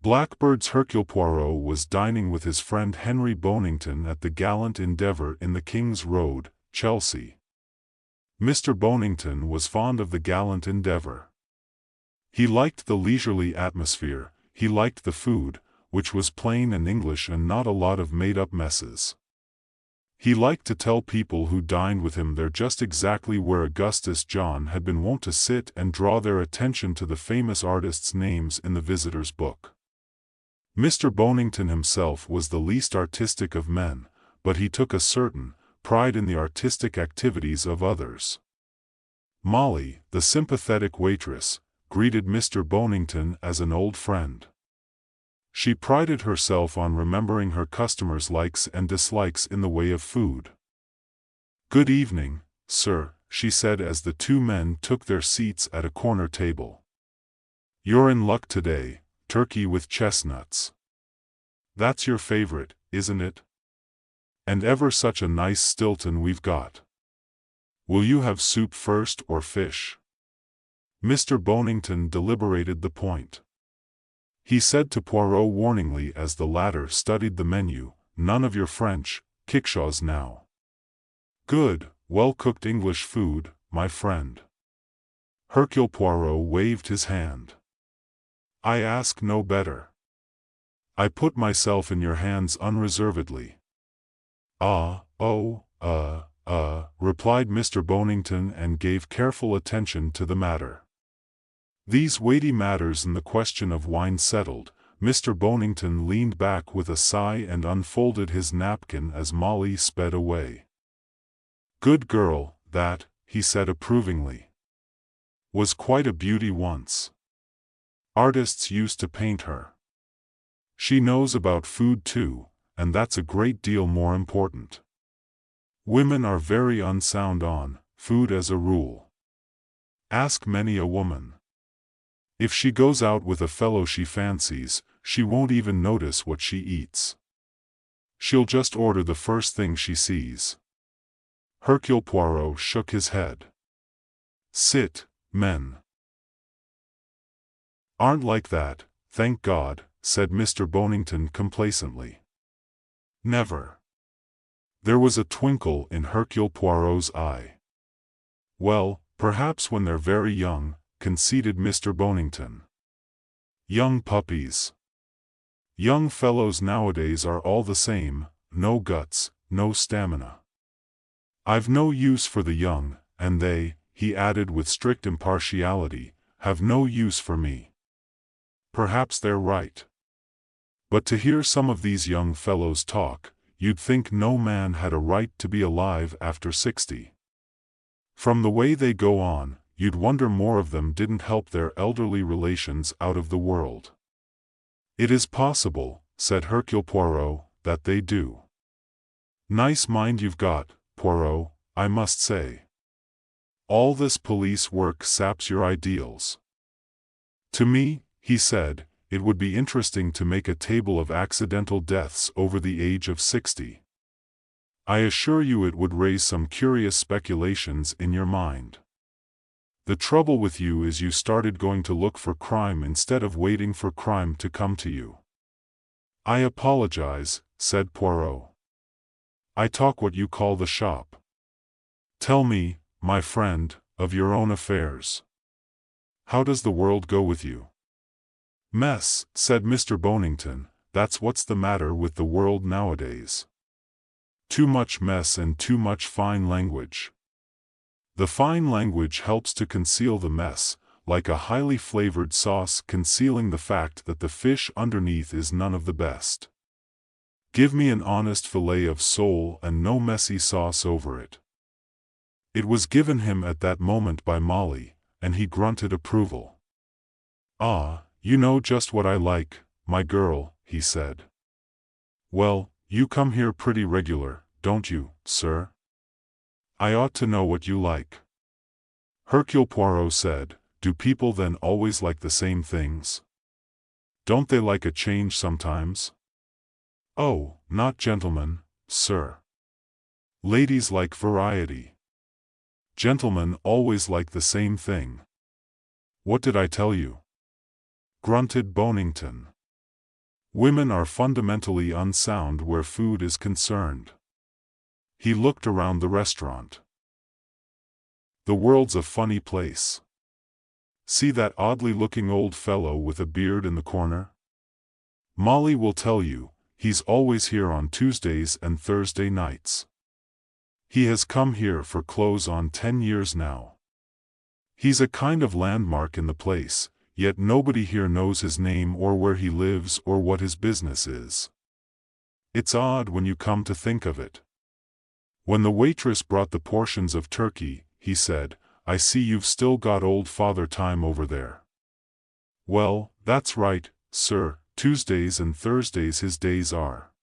Blackbird's Hercule Poirot was dining with his friend Henry Bonington at the Gallant Endeavour in the King's Road, Chelsea. Mr. Bonington was fond of the Gallant Endeavour. He liked the leisurely atmosphere, he liked the food, which was plain and English and not a lot of made-up messes. He liked to tell people who dined with him they're just exactly where Augustus John had been wont to sit and draw their attention to the famous artists' names in the visitor's book. Mr. Bonington himself was the least artistic of men, but he took a certain pride in the artistic activities of others. Molly, the sympathetic waitress, greeted Mr. Bonington as an old friend. She prided herself on remembering her customers' likes and dislikes in the way of food. "Good evening, sir," she said as the two men took their seats at a corner table. "You're in luck today, turkey with chestnuts. That's your favorite, isn't it? And ever such a nice Stilton we've got. Will you have soup first or fish?" Mr. Bonington deliberated the point. He said to Poirot warningly as the latter studied the menu, "None of your French kickshaws now. Good, well-cooked English food, my friend." Hercule Poirot waved his hand. "I ask no better. I put myself in your hands unreservedly." Replied Mr. Bonington and gave careful attention to the matter. These weighty matters and the question of wine settled, Mr. Bonington leaned back with a sigh and unfolded his napkin as Molly sped away. "Good girl, that," he said approvingly. "Was quite a beauty once. Artists used to paint her. She knows about food too, and that's a great deal more important. Women are very unsound on food as a rule. Ask many a woman. If she goes out with a fellow she fancies, she won't even notice what she eats. She'll just order the first thing she sees." Hercule Poirot shook his head. "Sit, men. Aren't like that, thank God," said Mr. Bonington complacently. "Never." There was a twinkle in Hercule Poirot's eye. "Well, perhaps when they're very young," conceded Mr. Bonington. "Young puppies. Young fellows nowadays are all the same, no guts, no stamina. I've no use for the young, and they," he added with strict impartiality, "have no use for me. Perhaps they're right. But to hear some of these young fellows talk, you'd think no man had a right to be alive after 60. From the way they go on, you'd wonder more of them didn't help their elderly relations out of the world." "It is possible," said Hercule Poirot, "that they do. Nice mind you've got, Poirot, I must say. All this police work saps your ideals." "To me," he said, "it would be interesting to make a table of accidental deaths over the age of 60. I assure you it would raise some curious speculations in your mind. The trouble with you is you started going to look for crime instead of waiting for crime to come to you." "I apologize," said Poirot. "I talk what you call the shop. Tell me, my friend, of your own affairs. How does the world go with you?" "Mess," said Mr. Bonington, "that's what's the matter with the world nowadays. Too much mess and too much fine language. The fine language helps to conceal the mess, like a highly flavored sauce concealing the fact that the fish underneath is none of the best. Give me an honest fillet of sole and no messy sauce over it." It was given him at that moment by Molly, and he grunted approval. "Ah, you know just what I like, my girl," he said. "Well, you come here pretty regular, don't you, sir? I ought to know what you like." Hercule Poirot said, "Do people then always like the same things? Don't they like a change sometimes?" "Oh, not gentlemen, sir. Ladies like variety. Gentlemen always like the same thing." "What did I tell you?" grunted Bonington. Women are fundamentally unsound where food is concerned. He looked around the restaurant. The world's a funny place. See that oddly looking old fellow with a beard in the corner? Molly will tell you, he's always here on Tuesdays and Thursday nights. He has come here for close on 10 years now. He's a kind of landmark in the place, yet nobody here knows his name or where he lives or what his business is. It's odd when you come to think of it. When the waitress brought the portions of turkey, he said, "I see you've still got old Father Time over there." Well, that's right, sir, Tuesdays and Thursdays his days are.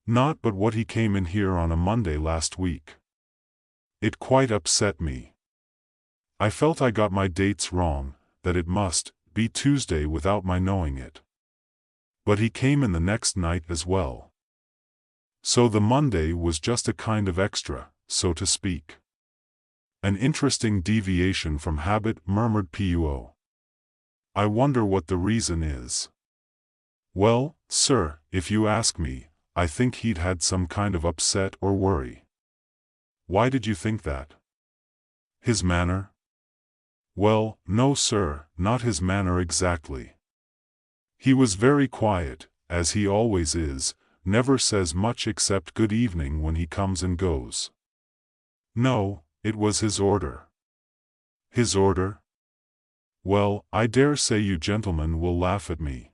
Not but what he came in here on a Monday last week. It quite upset me. I felt I got my dates wrong, that it must be Tuesday without my knowing it. But he came in the next night as well. So the Monday was just a kind of extra, so to speak. An interesting deviation from habit, murmured Poirot. I wonder what the reason is. Well, sir, if you ask me, I think he'd had some kind of upset or worry. Why did you think that? His manner? Well, no sir, not his manner exactly. He was very quiet, as he always is, never says much except good evening when he comes and goes. No, it was his order. His order? Well, I dare say you gentlemen will laugh at me.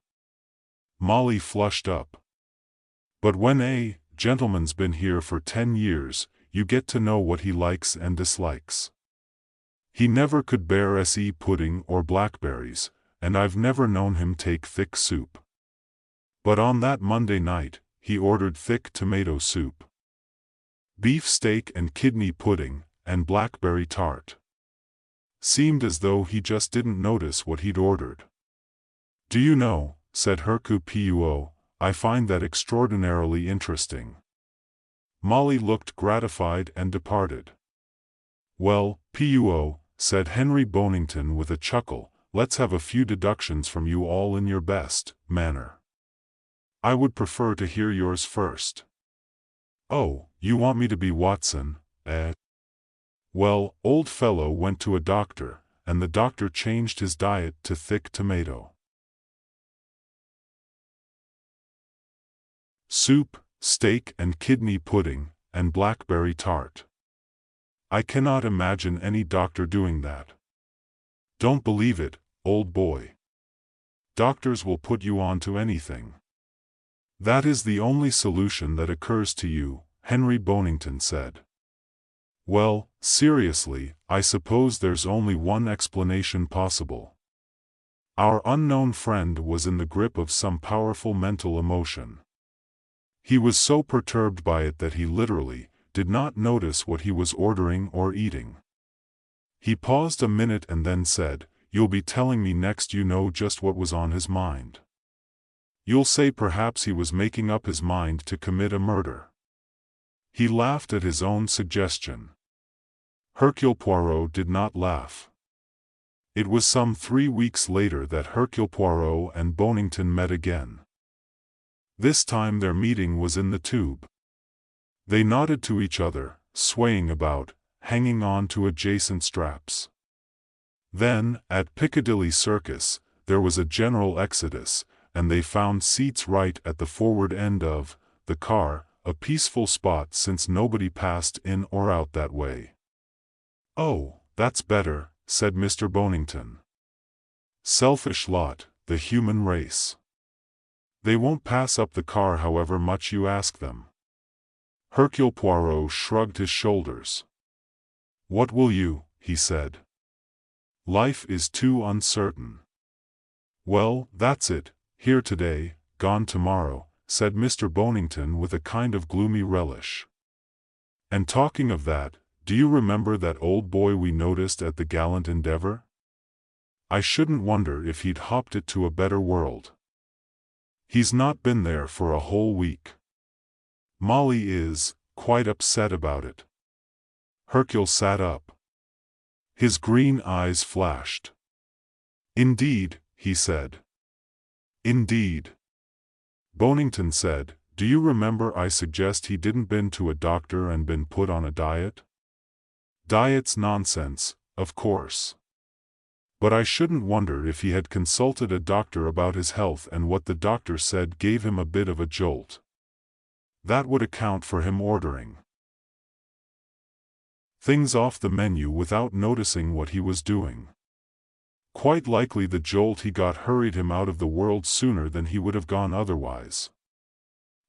Molly flushed up. But when a gentleman's been here for 10 years, you get to know what he likes and dislikes. He never could bear se pudding or blackberries, and I've never known him take thick soup. But on that Monday night, he ordered thick tomato soup, beef steak and kidney pudding, and blackberry tart. Seemed as though he just didn't notice what he'd ordered. Do you know, said Hercule Poirot, I find that extraordinarily interesting. Molly looked gratified and departed. Well, Poirot, said Henry Bonington with a chuckle, let's have a few deductions from you all in your best manner. I would prefer to hear yours first. Oh, you want me to be Watson, eh? Well, old fellow went to a doctor, and the doctor changed his diet to thick tomato soup, steak and kidney pudding, and blackberry tart. I cannot imagine any doctor doing that. Don't believe it, old boy. Doctors will put you on to anything. That is the only solution that occurs to you, Henry Bonington said. Well, seriously, I suppose there's only one explanation possible. Our unknown friend was in the grip of some powerful mental emotion. He was so perturbed by it that he literally did not notice what he was ordering or eating. He paused a minute and then said, "You'll be telling me next you know just what was on his mind. You'll say perhaps he was making up his mind to commit a murder." He laughed at his own suggestion. Hercule Poirot did not laugh. It was some 3 weeks later that Hercule Poirot and Bonington met again. This time their meeting was in the Tube. They nodded to each other, swaying about, hanging on to adjacent straps. Then, at Piccadilly Circus, there was a general exodus, and they found seats right at the forward end of the car, a peaceful spot since nobody passed in or out that way. "Oh, that's better," said Mr. Bonington. "Selfish lot, the human race. They won't pass up the car however much you ask them." Hercule Poirot shrugged his shoulders. "What will you?" he said. "Life is too uncertain." "Well, that's it, here today, gone tomorrow," said Mr. Bonington with a kind of gloomy relish. "And talking of that, do you remember that old boy we noticed at the Gallant Endeavour? I shouldn't wonder if he'd hopped it to a better world. He's not been there for a whole week. Molly is quite upset about it." Hercule sat up. His green eyes flashed. "Indeed," he said. "Indeed. Bonington said, "Do you remember I suggest he didn't been to a doctor and been put on a diet? Diet's nonsense, of course. But I shouldn't wonder if he had consulted a doctor about his health and what the doctor said gave him a bit of a jolt. That would account for him ordering things off the menu without noticing what he was doing. Quite likely the jolt he got hurried him out of the world sooner than he would have gone otherwise.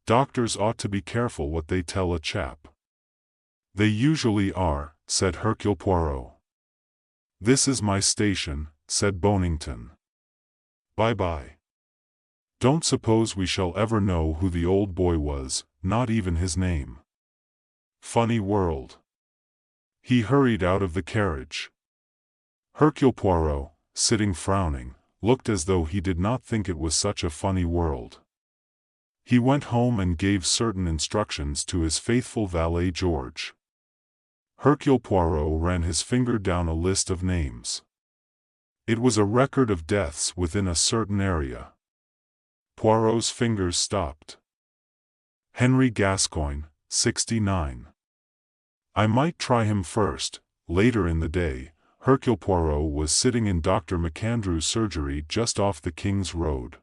Doctors ought to be careful what they tell a chap." "They usually are," said Hercule Poirot. "This is my station," said Bonington. "Bye-bye. Don't suppose we shall ever know who the old boy was, not even his name. Funny world." He hurried out of the carriage. Hercule Poirot, sitting frowning, looked as though he did not think it was such a funny world. He went home and gave certain instructions to his faithful valet George. Hercule Poirot ran his finger down a list of names. It was a record of deaths within a certain area. Poirot's fingers stopped. Henry Gascoigne, 69. I might try him first. Later in the day, Hercule Poirot was sitting in Dr. McAndrew's surgery just off the King's Road.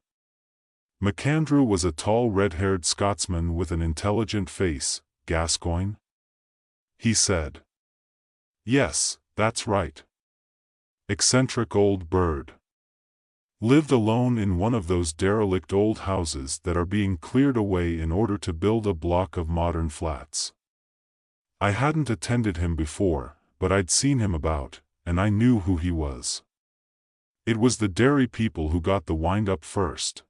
McAndrew was a tall red-haired Scotsman with an intelligent face. "Gascoigne?" he said. "Yes, that's right. Eccentric old bird. Lived alone in one of those derelict old houses that are being cleared away in order to build a block of modern flats. I hadn't attended him before, but I'd seen him about, and I knew who he was. It was the dairy people who got the wind-up first.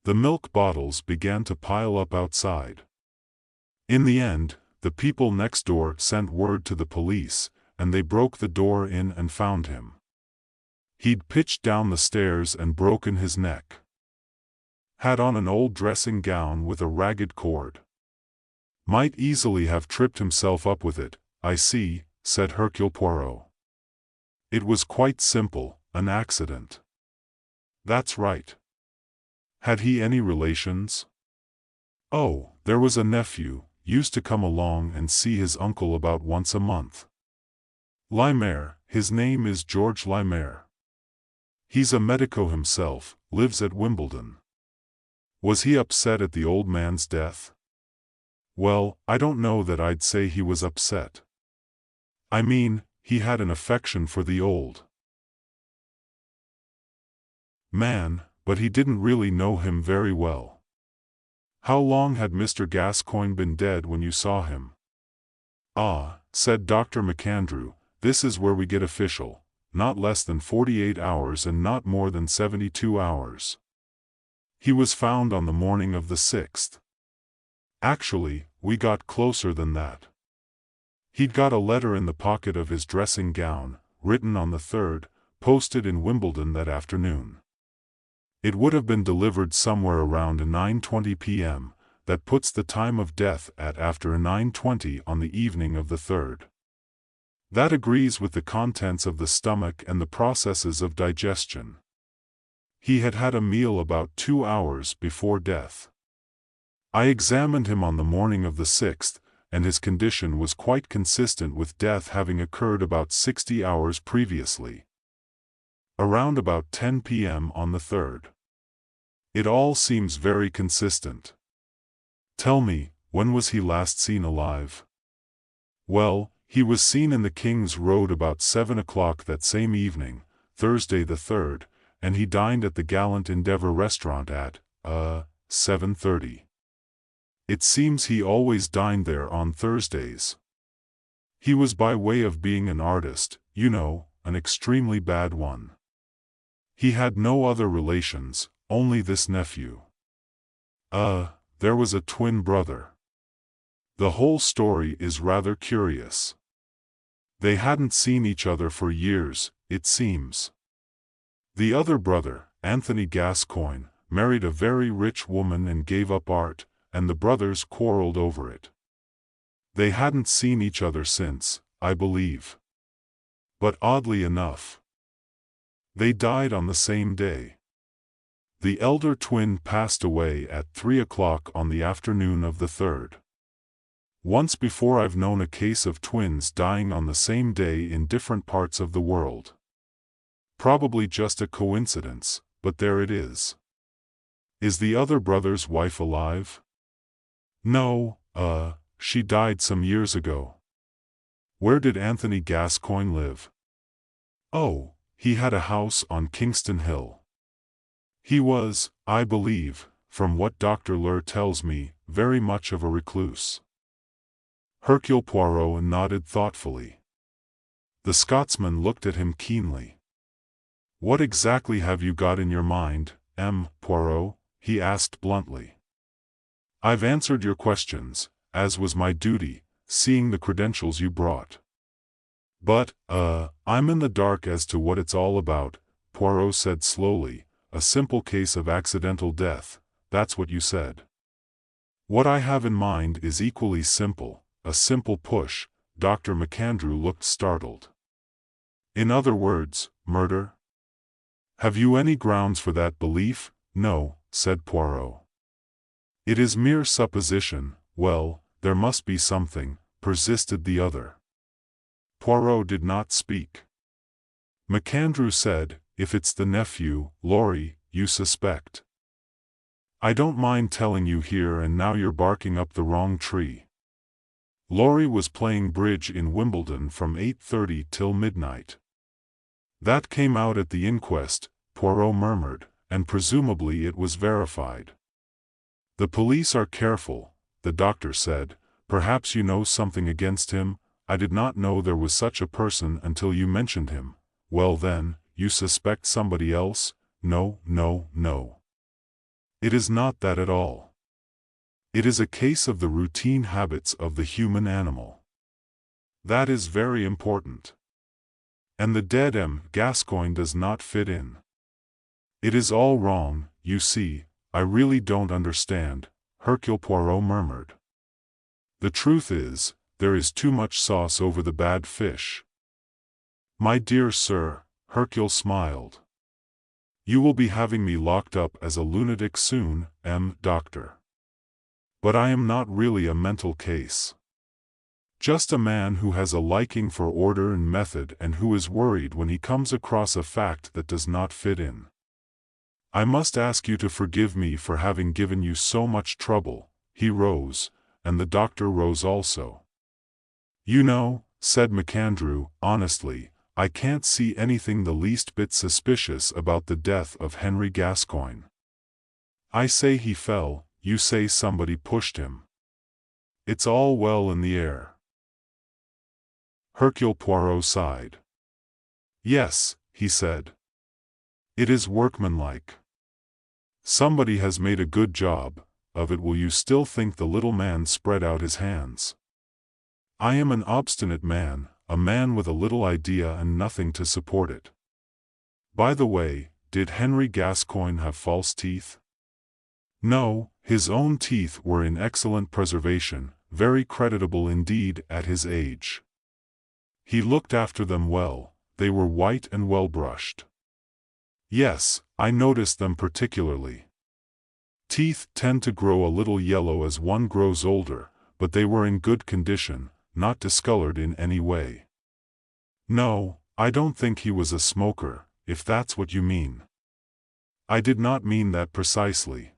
The milk bottles began to pile up outside. In the end, the people next door sent word to the police, and they broke the door in and found him. He'd pitched down the stairs and broken his neck. Had on an old dressing gown with a ragged cord. Might easily have tripped himself up with it." "I see," said Hercule Poirot. "It was quite simple, an accident." "That's right. Had he any relations?" "Oh, there was a nephew, used to come along and see his uncle about once a month. Lemaire, his name is George Lemaire. He's a medico himself, lives at Wimbledon." "Was he upset at the old man's death?" "Well, I don't know that I'd say he was upset. I mean, he had an affection for the old man, but he didn't really know him very well." "How long had Mr. Gascoigne been dead when you saw him?" "Ah," said Dr. McAndrew, "this is where we get official. Not less than 48 hours and not more than 72 hours. He was found on the morning of the 6th. Actually, we got closer than that. He'd got a letter in the pocket of his dressing gown, written on the 3rd, posted in Wimbledon that afternoon. It would have been delivered somewhere around 9:20 p.m., that puts the time of death at after 9:20 on the evening of the 3rd. That agrees with the contents of the stomach and the processes of digestion. He had had a meal about 2 hours before death. I examined him on the morning of the 6th, and his condition was quite consistent with death having occurred about 60 hours previously. Around about 10 p.m. on the 3rd. It all seems very consistent. Tell me, when was he last seen alive?" "Well, he was seen in the King's Road about 7 o'clock that same evening, Thursday the 3rd, and he dined at the Gallant Endeavour restaurant at 7:30. It seems he always dined there on Thursdays. He was by way of being an artist, you know, an extremely bad one. He had no other relations, only this nephew. There was a twin brother. The whole story is rather curious. They hadn't seen each other for years, it seems. The other brother, Anthony Gascoigne, married a very rich woman and gave up art, and the brothers quarreled over it. They hadn't seen each other since, I believe. But oddly enough, they died on the same day. The elder twin passed away at 3 o'clock on the afternoon of the 3rd. Once before I've known a case of twins dying on the same day in different parts of the world. Probably just a coincidence, but there it is. Is the other brother's wife alive? No, she died some years ago. Where did Anthony Gascoigne live? Oh, he had a house on Kingston Hill. He was, I believe, from what Dr. Lur tells me, very much of a recluse. Hercule Poirot nodded thoughtfully. The Scotsman looked at him keenly. What exactly have you got in your mind, M. Poirot? He asked bluntly. I've answered your questions, as was my duty, seeing the credentials you brought. But, I'm in the dark as to what it's all about, Poirot said slowly. A simple case of accidental death, that's what you said. What I have in mind is equally simple, a simple push. Dr. McAndrew looked startled. In other words, murder? Have you any grounds for that belief? No, said Poirot. It is mere supposition. Well, there must be something, persisted the other. Poirot did not speak. McAndrew said, if it's the nephew, Laurie, you suspect. I don't mind telling you here and now you're barking up the wrong tree. Laurie was playing bridge in Wimbledon from 8:30 till midnight. That came out at the inquest, Poirot murmured, and presumably it was verified. The police are careful, the doctor said. Perhaps you know something against him. I did not know there was such a person until you mentioned him. Well then, you suspect somebody else? No, no, no. It is not that at all. It is a case of the routine habits of the human animal. That is very important. And the dead M. Gascoigne does not fit in. It is all wrong, you see. I really don't understand, Hercule Poirot murmured. The truth is, there is too much sauce over the bad fish. My dear sir, Hercule smiled. You will be having me locked up as a lunatic soon, Doctor. But I am not really a mental case. Just a man who has a liking for order and method and who is worried when he comes across a fact that does not fit in. I must ask you to forgive me for having given you so much trouble. He rose, and the doctor rose also. You know, said McAndrew, honestly, I can't see anything the least bit suspicious about the death of Henry Gascoigne. I say he fell, you say somebody pushed him. It's all well in the air. Hercule Poirot sighed. Yes, he said. It is workmanlike. Somebody has made a good job of it. Will you still think the little man spread out his hands? I am an obstinate man, a man with a little idea and nothing to support it. By the way, did Henry Gascoigne have false teeth? No, his own teeth were in excellent preservation, very creditable indeed at his age. He looked after them well, they were white and well brushed. Yes, I noticed them particularly. Teeth tend to grow a little yellow as one grows older, but they were in good condition, not discolored in any way. No, I don't think he was a smoker, if that's what you mean. I did not mean that precisely.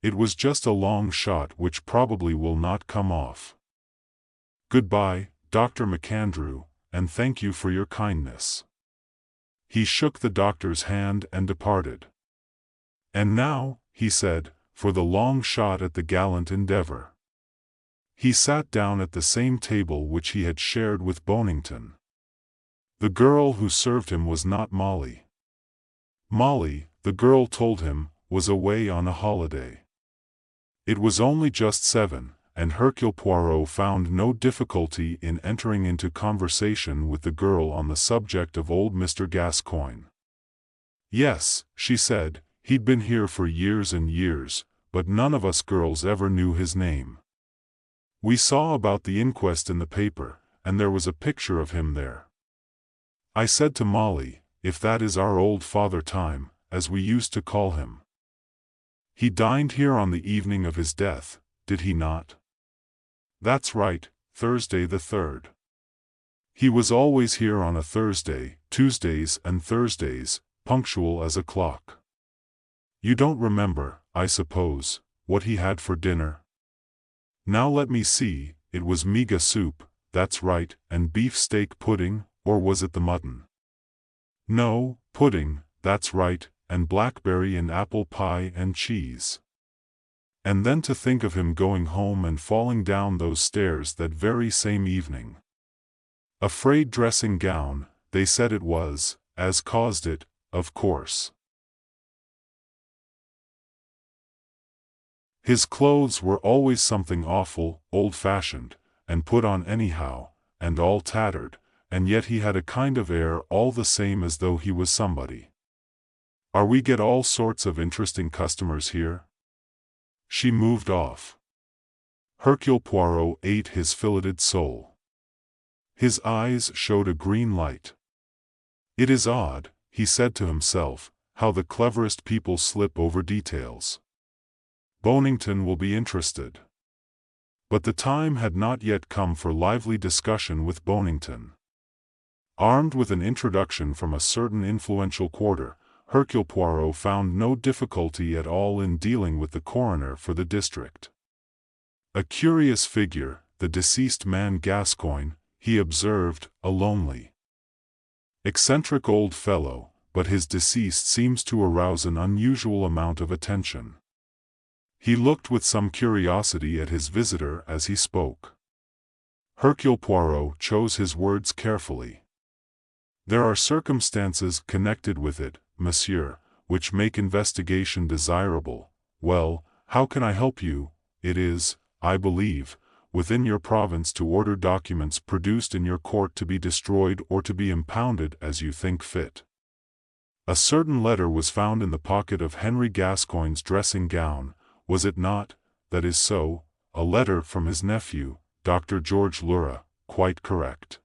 It was just a long shot which probably will not come off. Goodbye, Dr. McAndrew, and thank you for your kindness. He shook the doctor's hand and departed. And now, he said, for the long shot at the gallant endeavor. He sat down at the same table which he had shared with Bonington. The girl who served him was not Molly. Molly, the girl told him, was away on a holiday. It was only just 7, and Hercule Poirot found no difficulty in entering into conversation with the girl on the subject of old Mr. Gascoigne. Yes, she said, he'd been here for years and years, but none of us girls ever knew his name. We saw about the inquest in the paper, and there was a picture of him there. I said to Molly, if that is our old Father Time, as we used to call him. He dined here on the evening of his death, did he not? That's right, Thursday the 3rd. He was always here on a Thursday, Tuesdays and Thursdays, punctual as a clock. You don't remember, I suppose, what he had for dinner? Now let me see, it was miga soup, that's right, and beef steak pudding, or was it the mutton? No, pudding, that's right, and blackberry and apple pie and cheese. And then to think of him going home and falling down those stairs that very same evening. A frayed dressing gown, they said it was, as caused it, of course. His clothes were always something awful, old-fashioned, and put on anyhow, and all tattered, and yet he had a kind of air all the same as though he was somebody. We get all sorts of interesting customers here? She moved off. Hercule Poirot ate his filleted sole. His eyes showed a green light. It is odd, he said to himself, how the cleverest people slip over details. Bonington will be interested. But the time had not yet come for lively discussion with Bonington. Armed with an introduction from a certain influential quarter, Hercule Poirot found no difficulty at all in dealing with the coroner for the district. A curious figure, the deceased man Gascoigne, he observed, a lonely, eccentric old fellow, but his deceased seems to arouse an unusual amount of attention. He looked with some curiosity at his visitor as he spoke. Hercule Poirot chose his words carefully. There are circumstances connected with it, monsieur, which make investigation desirable. Well, how can I help you? It is, I believe, within your province to order documents produced in your court to be destroyed or to be impounded as you think fit. A certain letter was found in the pocket of Henry Gascoigne's dressing gown, was it not? That is so, a letter from his nephew, Dr. George Lura, quite correct.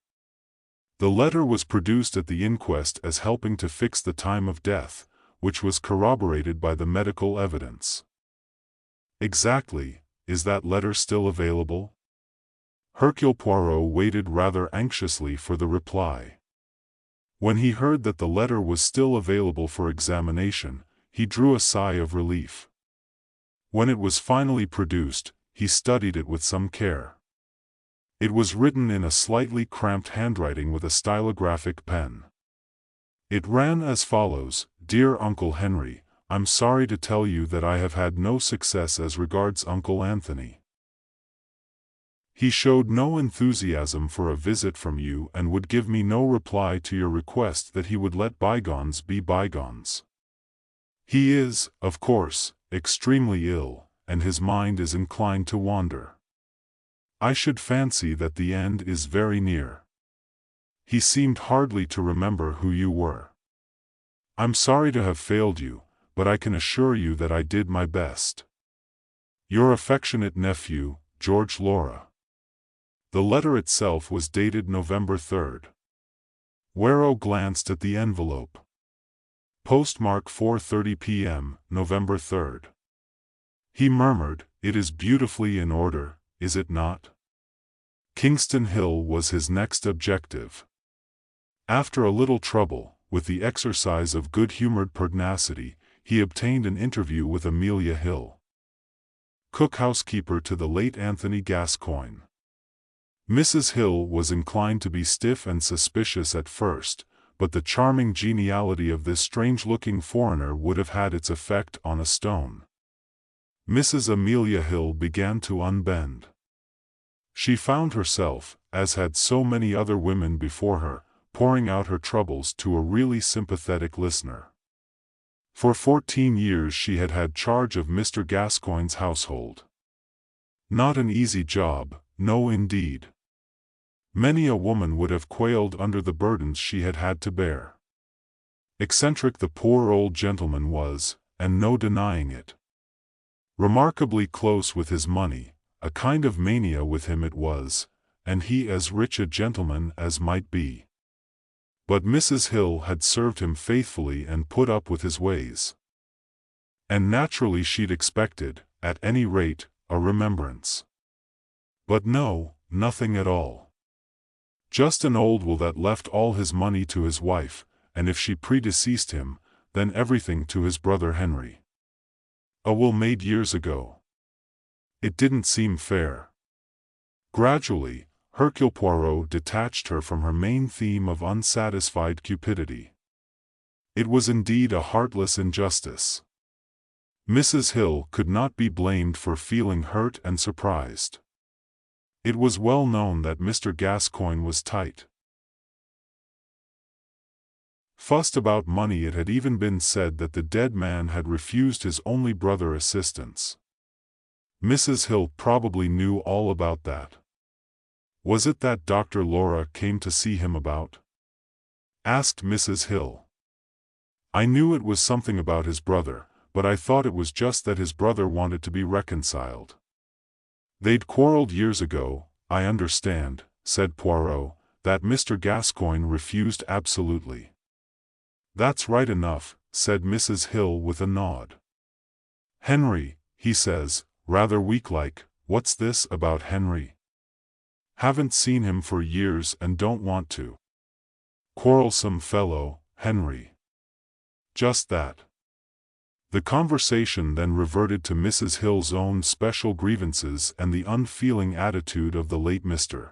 The letter was produced at the inquest as helping to fix the time of death, which was corroborated by the medical evidence. Exactly, is that letter still available? Hercule Poirot waited rather anxiously for the reply. When he heard that the letter was still available for examination, he drew a sigh of relief. When it was finally produced, he studied it with some care. It was written in a slightly cramped handwriting with a stylographic pen. It ran as follows: Dear Uncle Henry, I'm sorry to tell you that I have had no success as regards Uncle Anthony. He showed no enthusiasm for a visit from you and would give me no reply to your request that he would let bygones be bygones. He is, of course, extremely ill, and his mind is inclined to wander. I should fancy that the end is very near. He seemed hardly to remember who you were. I'm sorry to have failed you, but I can assure you that I did my best. Your affectionate nephew, George Lura. The letter itself was dated November 3rd. Poirot glanced at the envelope. Postmark 4:30 p.m., November 3rd. He murmured, it is beautifully in order, is it not? Kingston Hill was his next objective. After a little trouble, with the exercise of good-humored pugnacity, he obtained an interview with Amelia Hill, cook-housekeeper to the late Anthony Gascoigne. Mrs. Hill was inclined to be stiff and suspicious at first, but the charming geniality of this strange-looking foreigner would have had its effect on a stone. Mrs. Amelia Hill began to unbend. She found herself, as had so many other women before her, pouring out her troubles to a really sympathetic listener. For 14 years she had had charge of Mr. Gascoigne's household. Not an easy job, no indeed. Many a woman would have quailed under the burdens she had had to bear. Eccentric the poor old gentleman was, and no denying it. Remarkably close with his money, a kind of mania with him it was, and he as rich a gentleman as might be. But Mrs. Hill had served him faithfully and put up with his ways. And naturally she'd expected, at any rate, a remembrance. But no, nothing at all. Just an old will that left all his money to his wife, and if she predeceased him, then everything to his brother Henry. A will made years ago. It didn't seem fair. Gradually, Hercule Poirot detached her from her main theme of unsatisfied cupidity. It was indeed a heartless injustice. Mrs. Hill could not be blamed for feeling hurt and surprised. It was well known that Mr. Gascoigne was tight. Fussed about money. It had even been said that the dead man had refused his only brother assistance. Mrs. Hill probably knew all about that. Was it that Dr. Laura came to see him about? Asked Mrs. Hill. I knew it was something about his brother, but I thought it was just that his brother wanted to be reconciled. They'd quarreled years ago, I understand, said Poirot, that Mr. Gascoigne refused absolutely. That's right enough, said Mrs. Hill with a nod. Henry, he says, rather weak-like. What's this about Henry? Haven't seen him for years and don't want to. Quarrelsome fellow, Henry. Just that. The conversation then reverted to Mrs. Hill's own special grievances and the unfeeling attitude of the late Mr.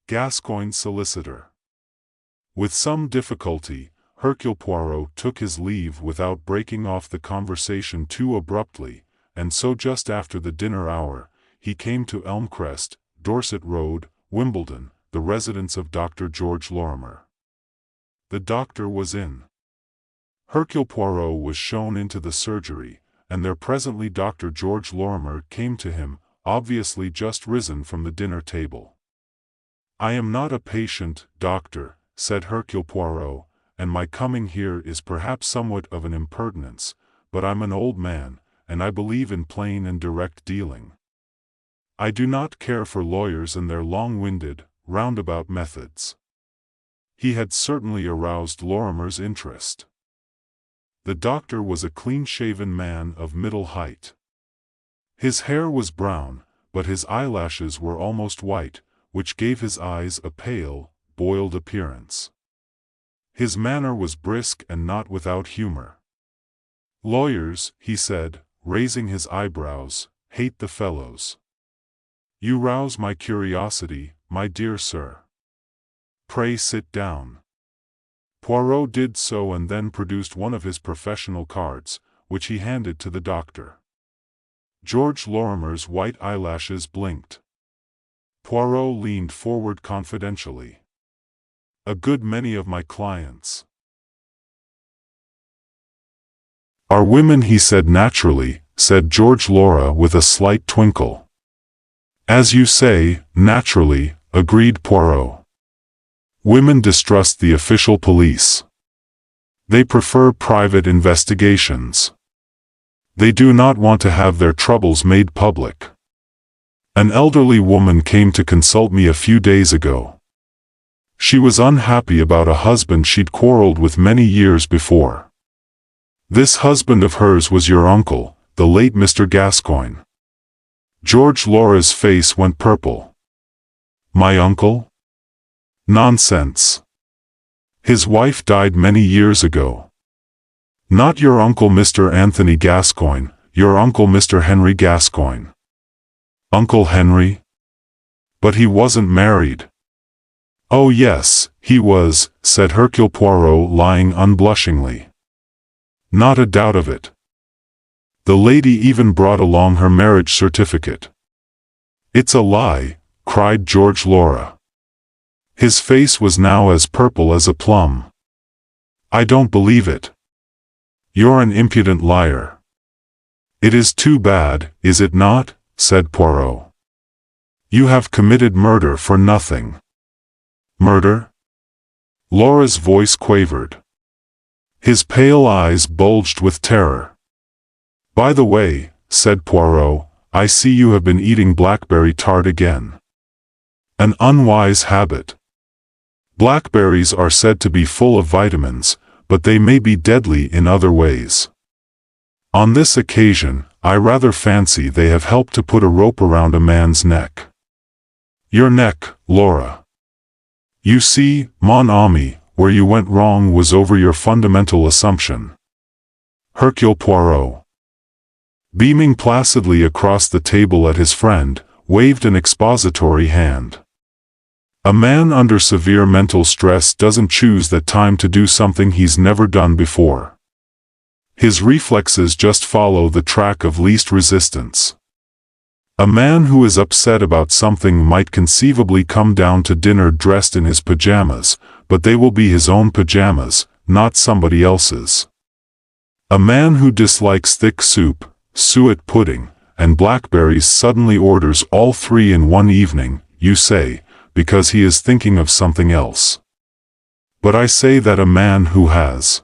Gascoigne's solicitor. With some difficulty, Hercule Poirot took his leave without breaking off the conversation too abruptly, and so just after the dinner hour, he came to Elmcrest, Dorset Road, Wimbledon, the residence of Dr. George Lorimer. The doctor was in. Hercule Poirot was shown into the surgery, and there presently Dr. George Lorimer came to him, obviously just risen from the dinner table. I am not a patient, doctor, said Hercule Poirot, and my coming here is perhaps somewhat of an impertinence, but I'm an old man, and I believe in plain and direct dealing. I do not care for lawyers and their long-winded, roundabout methods. He had certainly aroused Lorimer's interest. The doctor was a clean-shaven man of middle height. His hair was brown, but his eyelashes were almost white, which gave his eyes a pale, boiled appearance. His manner was brisk and not without humor. Lawyers, he said, raising his eyebrows, hate the fellows. You rouse my curiosity, my dear sir. Pray sit down. Poirot did so and then produced one of his professional cards, which he handed to the doctor. George Lorimer's white eyelashes blinked. Poirot leaned forward confidentially. A good many of my clients are women, he said naturally, said George Laura with a slight twinkle. As you say, naturally, agreed Poirot. Women distrust the official police. They prefer private investigations. They do not want to have their troubles made public. An elderly woman came to consult me a few days ago. She was unhappy about a husband she'd quarreled with many years before. This husband of hers was your uncle, the late Mr. Gascoigne. George Laura's face went purple. My uncle? Nonsense. His wife died many years ago. Not your uncle Mr. Anthony Gascoigne, your uncle Mr. Henry Gascoigne. Uncle Henry? But he wasn't married. Oh yes, he was, said Hercule Poirot, lying unblushingly. Not a doubt of it. The lady even brought along her marriage certificate. It's a lie, cried George Laura. His face was now as purple as a plum. I don't believe it. You're an impudent liar. It is too bad, is it not? Said Poirot. You have committed murder for nothing. Murder? Laura's voice quavered. His pale eyes bulged with terror. By the way, said Poirot, I see you have been eating blackberry tart again. An unwise habit. Blackberries are said to be full of vitamins, but they may be deadly in other ways. On this occasion, I rather fancy they have helped to put a rope around a man's neck. Your neck, Laura. You see, mon ami, where you went wrong was over your fundamental assumption. Hercule Poirot, beaming placidly across the table at his friend, waved an expository hand. A man under severe mental stress doesn't choose that time to do something he's never done before. His reflexes just follow the track of least resistance. A man who is upset about something might conceivably come down to dinner dressed in his pajamas, but they will be his own pajamas, not somebody else's. A man who dislikes thick soup, suet pudding, and blackberries suddenly orders all three in one evening, you say, because he is thinking of something else. But I say that a man who has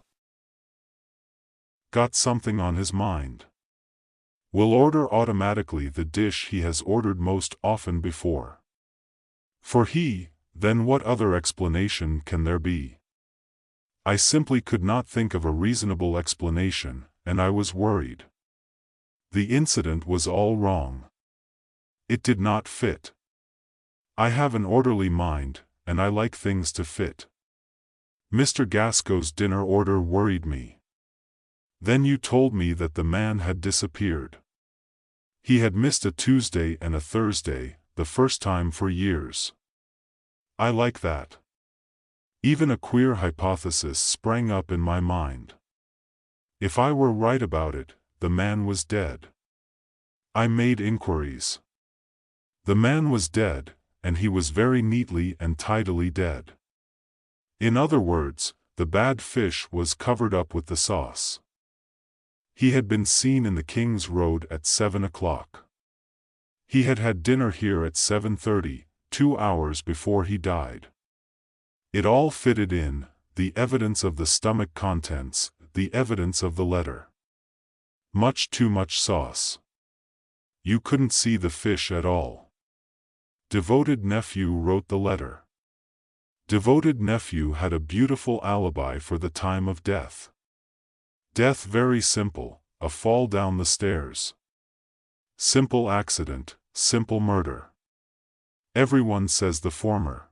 got something on his mind will order automatically the dish he has ordered most often before. For then what other explanation can there be? I simply could not think of a reasonable explanation, and I was worried. The incident was all wrong. It did not fit. I have an orderly mind, and I like things to fit. Mr. Gasco's dinner order worried me. Then you told me that the man had disappeared. He had missed a Tuesday and a Thursday, the first time for years. I like that. Even a queer hypothesis sprang up in my mind. If I were right about it, the man was dead. I made inquiries. The man was dead, and he was very neatly and tidily dead. In other words, the bad fish was covered up with the sauce. He had been seen in the King's Road at 7 o'clock. He had had dinner here at 7:30, 2 hours before he died. It all fitted in, the evidence of the stomach contents, the evidence of the letter. Much too much sauce. You couldn't see the fish at all. Devoted nephew wrote the letter. Devoted nephew had a beautiful alibi for the time of death. Death very simple, a fall down the stairs. Simple accident, simple murder. Everyone says the former.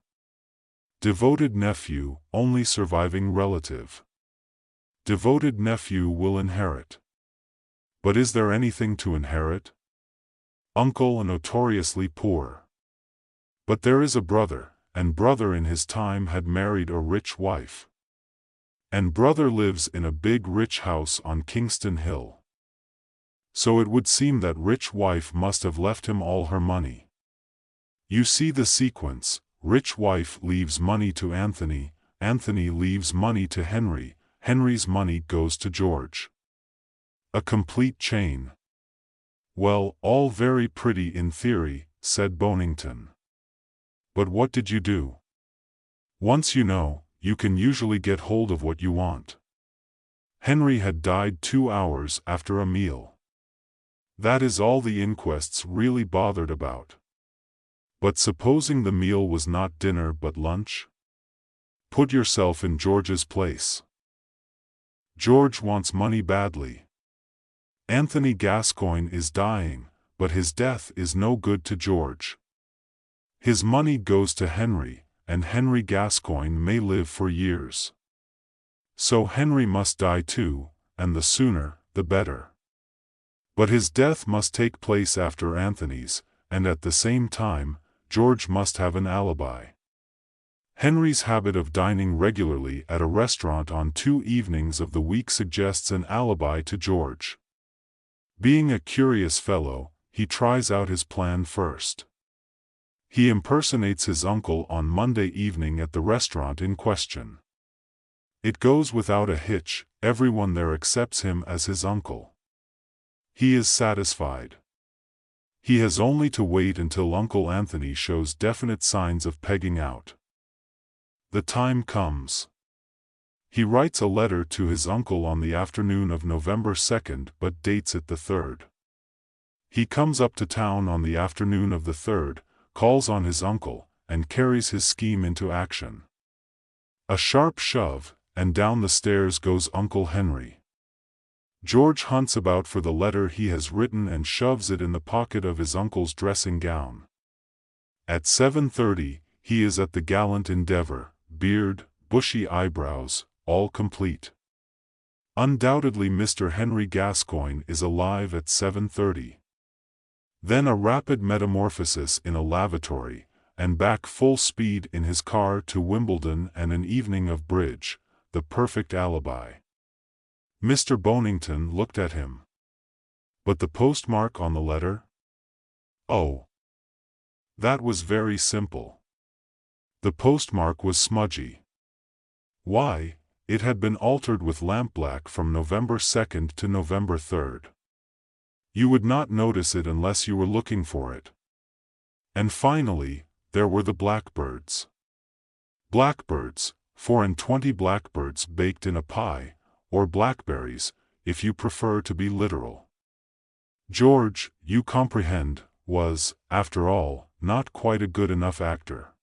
Devoted nephew, only surviving relative. Devoted nephew will inherit. But is there anything to inherit? Uncle notoriously poor. But there is a brother, and brother in his time had married a rich wife. And brother lives in a big rich house on Kingston Hill. So it would seem that rich wife must have left him all her money. You see the sequence, rich wife leaves money to Anthony, Anthony leaves money to Henry, Henry's money goes to George. A complete chain. Well, all very pretty in theory, said Bonington. But what did you do? Once you know, you can usually get hold of what you want. Henry had died 2 hours after a meal. That is all the inquests really bothered about. But supposing the meal was not dinner but lunch? Put yourself in George's place. George wants money badly. Anthony Gascoigne is dying, but his death is no good to George. His money goes to Henry, and Henry Gascoigne may live for years. So Henry must die too, and the sooner, the better. But his death must take place after Anthony's, and at the same time, George must have an alibi. Henry's habit of dining regularly at a restaurant on 2 evenings of the week suggests an alibi to George. Being a curious fellow, he tries out his plan first. He impersonates his uncle on Monday evening at the restaurant in question. It goes without a hitch, everyone there accepts him as his uncle. He is satisfied. He has only to wait until Uncle Anthony shows definite signs of pegging out. The time comes. He writes a letter to his uncle on the afternoon of November 2nd but dates it the 3rd. He comes up to town on the afternoon of the 3rd, calls on his uncle, and carries his scheme into action. A sharp shove, and down the stairs goes Uncle Henry. George hunts about for the letter he has written and shoves it in the pocket of his uncle's dressing gown. At 7:30, he is at the gallant endeavor, beard, bushy eyebrows, all complete. Undoubtedly Mr. Henry Gascoigne is alive at 7:30. Then a rapid metamorphosis in a lavatory, and back full speed in his car to Wimbledon and an evening of bridge, the perfect alibi. Mr. Bonington looked at him. But the postmark on the letter? Oh, that was very simple. The postmark was smudgy. Why, it had been altered with lampblack from November 2nd to November 3rd. You would not notice it unless you were looking for it. And finally, there were the blackbirds. Blackbirds, 24 blackbirds baked in a pie, or blackberries, if you prefer to be literal. George, you comprehend, was, after all, not quite a good enough actor.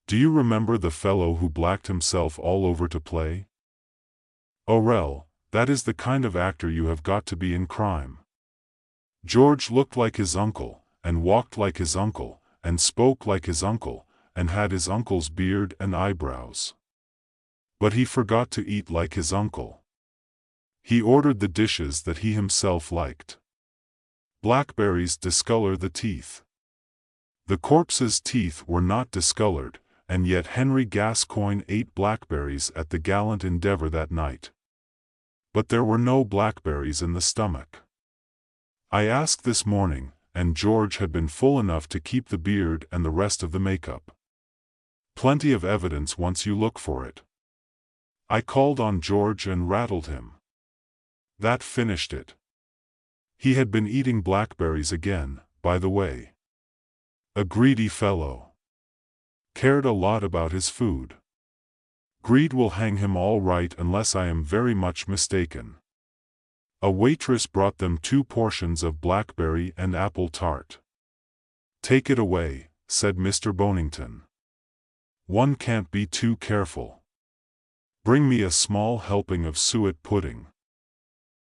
Do you remember the fellow who blacked himself all over to play? Orel, that is the kind of actor you have got to be in crime. George looked like his uncle, and walked like his uncle, and spoke like his uncle, and had his uncle's beard and eyebrows. But he forgot to eat like his uncle. He ordered the dishes that he himself liked. Blackberries discolor the teeth. The corpse's teeth were not discolored, and yet Henry Gascoigne ate blackberries at the gallant endeavor that night. But there were no blackberries in the stomach. I asked this morning, and George had been full enough to keep the beard and the rest of the makeup. Plenty of evidence once you look for it. I called on George and rattled him. That finished it. He had been eating blackberries again, by the way. A greedy fellow. Cared a lot about his food. Greed will hang him all right unless I am very much mistaken. A waitress brought them 2 portions of blackberry and apple tart. Take it away, said Mr. Bonington. One can't be too careful. Bring me a small helping of suet pudding.